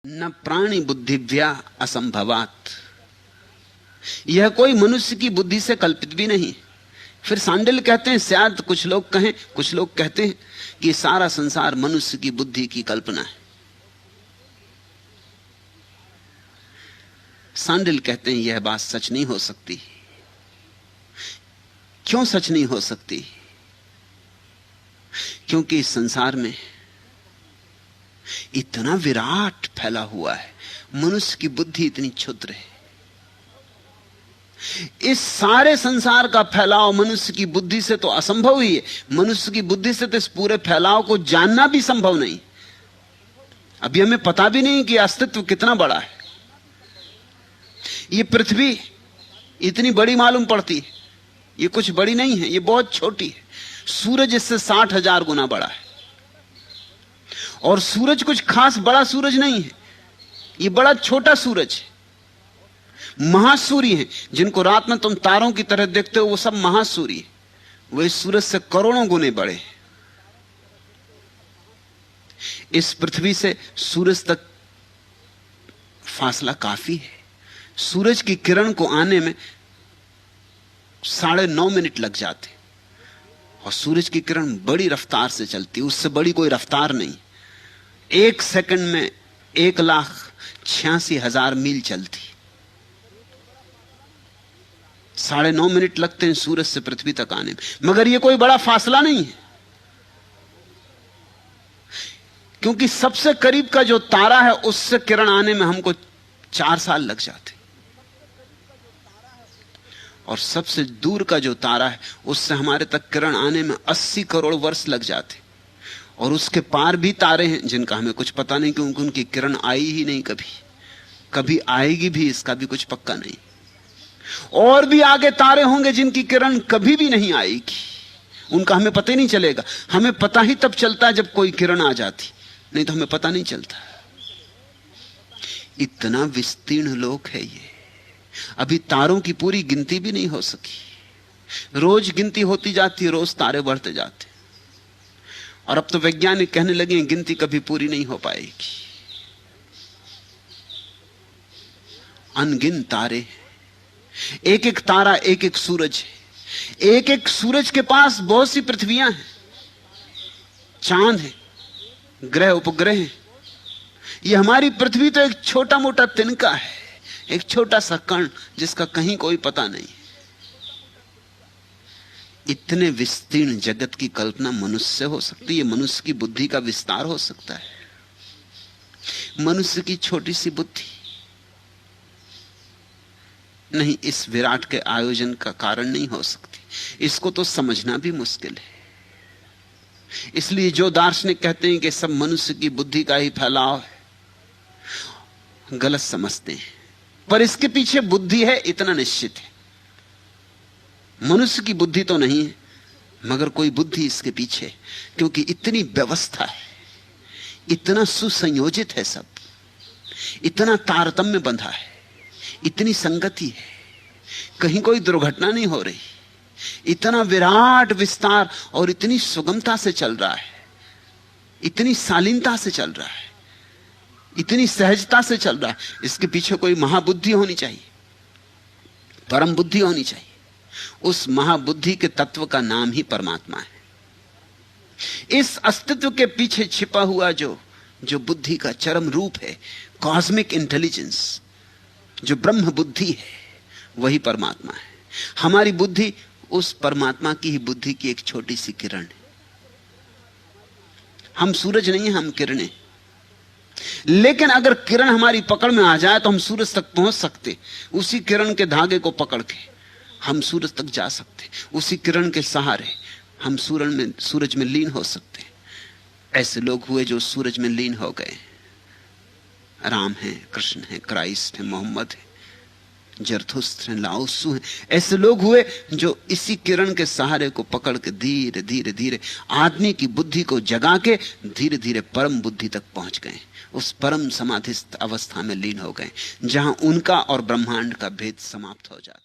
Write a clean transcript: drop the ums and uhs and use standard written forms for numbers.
न प्राणी बुद्धिव्या असंभवात, यह कोई मनुष्य की बुद्धि से कल्पित भी नहीं। फिर सांडिल्य कहते हैं, शायद कुछ लोग कहें, कुछ लोग कहते हैं कि सारा संसार मनुष्य की बुद्धि की कल्पना है। सांडिल्य कहते हैं यह बात सच नहीं हो सकती। क्यों सच नहीं हो सकती? क्योंकि इस संसार में इतना विराट फैला हुआ है, मनुष्य की बुद्धि इतनी क्षुद्र है। इस सारे संसार का फैलाव मनुष्य की बुद्धि से तो असंभव ही है। मनुष्य की बुद्धि से तो इस पूरे फैलाव को जानना भी संभव नहीं। अभी हमें पता भी नहीं कि अस्तित्व कितना बड़ा है। ये पृथ्वी इतनी बड़ी मालूम पड़ती है, ये कुछ बड़ी नहीं है, ये बहुत छोटी है। सूरज इससे 60,000 गुना बड़ा है, और सूरज कुछ खास बड़ा सूरज नहीं है, ये बड़ा छोटा सूरज है। महासूर्य है, जिनको रात में तुम तारों की तरह देखते हो, वो सब महासूर्य है। वो इस सूरज से करोड़ों गुने बड़े हैं। इस पृथ्वी से सूरज तक फासला काफी है। सूरज की किरण को आने में 9.5 मिनट लग जाते, और सूरज की किरण बड़ी रफ्तार से चलती, उससे बड़ी कोई रफ्तार नहीं। 1 सेकंड में 1,86,000 मील चलती। 9.5 मिनट लगते हैं सूरज से पृथ्वी तक आने में, मगर यह कोई बड़ा फासला नहीं है, क्योंकि सबसे करीब का जो तारा है उससे किरण आने में हमको 4 साल लग जाते, और सबसे दूर का जो तारा है उससे हमारे तक किरण आने में 80 करोड़ वर्ष लग जाते। और उसके पार भी तारे हैं जिनका हमें कुछ पता नहीं, क्योंकि उनकी किरण आई ही नहीं, कभी आएगी भी इसका भी कुछ पक्का नहीं। और भी आगे तारे होंगे जिनकी किरण कभी भी नहीं आएगी, उनका हमें पता ही नहीं चलेगा। हमें पता ही तब चलता है जब कोई किरण आ जाती, नहीं तो हमें पता नहीं चलता। इतना विस्तीर्ण लोक है ये, अभी तारों की पूरी गिनती भी नहीं हो सकी। रोज गिनती होती जाती है, रोज तारे बढ़ते जाते, और अब तो वैज्ञानिक कहने लगे गिनती कभी पूरी नहीं हो पाएगी। अनगिन तारे, एक एक तारा एक एक सूरज है। एक एक सूरज के पास बहुत सी पृथ्वियां हैं, चांद है, ग्रह उपग्रह हैं। यह हमारी पृथ्वी तो एक छोटा मोटा तिनका है, एक छोटा सा कण जिसका कहीं कोई पता नहीं। इतने विस्तीर्ण जगत की कल्पना मनुष्य से हो सकती है, मनुष्य की बुद्धि का विस्तार हो सकता है। मनुष्य की छोटी सी बुद्धि नहीं इस विराट के आयोजन का कारण नहीं हो सकती। इसको तो समझना भी मुश्किल है। इसलिए जो दार्शनिक कहते हैं कि सब मनुष्य की बुद्धि का ही फैलाव है, गलत समझते हैं। पर इसके पीछे बुद्धि है, इतना निश्चित है। मनुष्य की बुद्धि तो नहीं है, मगर कोई बुद्धि इसके पीछे, क्योंकि इतनी व्यवस्था है, इतना सुसंयोजित है, सब इतना तारतम्य बंधा है, इतनी संगति है, कहीं कोई दुर्घटना नहीं हो रही। इतना विराट विस्तार और इतनी सुगमता से चल रहा है, इतनी शालीनता से चल रहा है, इतनी सहजता से चल रहा है। इसके पीछे कोई महाबुद्धि होनी चाहिए, परम बुद्धि होनी चाहिए। उस महाबुद्धि के तत्व का नाम ही परमात्मा है। इस अस्तित्व के पीछे छिपा हुआ जो बुद्धि का चरम रूप है, कॉस्मिक इंटेलिजेंस, जो ब्रह्म बुद्धि है, वही परमात्मा है। हमारी बुद्धि उस परमात्मा की ही बुद्धि की एक छोटी सी किरण है। हम सूरज नहीं, हम किरणें। लेकिन अगर किरण हमारी पकड़ में आ जाए तो हम सूरज तक पहुंच सकते। उसी किरण के धागे को पकड़ के हम सूरज तक जा सकते। उसी किरण के सहारे हम सूरज में लीन हो सकते। ऐसे लोग हुए जो सूरज में लीन हो गए। राम है, कृष्ण है, क्राइस्ट है, मोहम्मद है, जरथुस्त्र है, लाओसू है। ऐसे लोग हुए जो इसी किरण के सहारे को पकड़ के धीरे धीरे धीरे आदमी की बुद्धि को जगा के धीरे धीरे परम बुद्धि तक पहुंच गए। उस परम समाधिस्थ अवस्था में लीन हो गए, जहां उनका और ब्रह्मांड का भेद समाप्त हो जाता।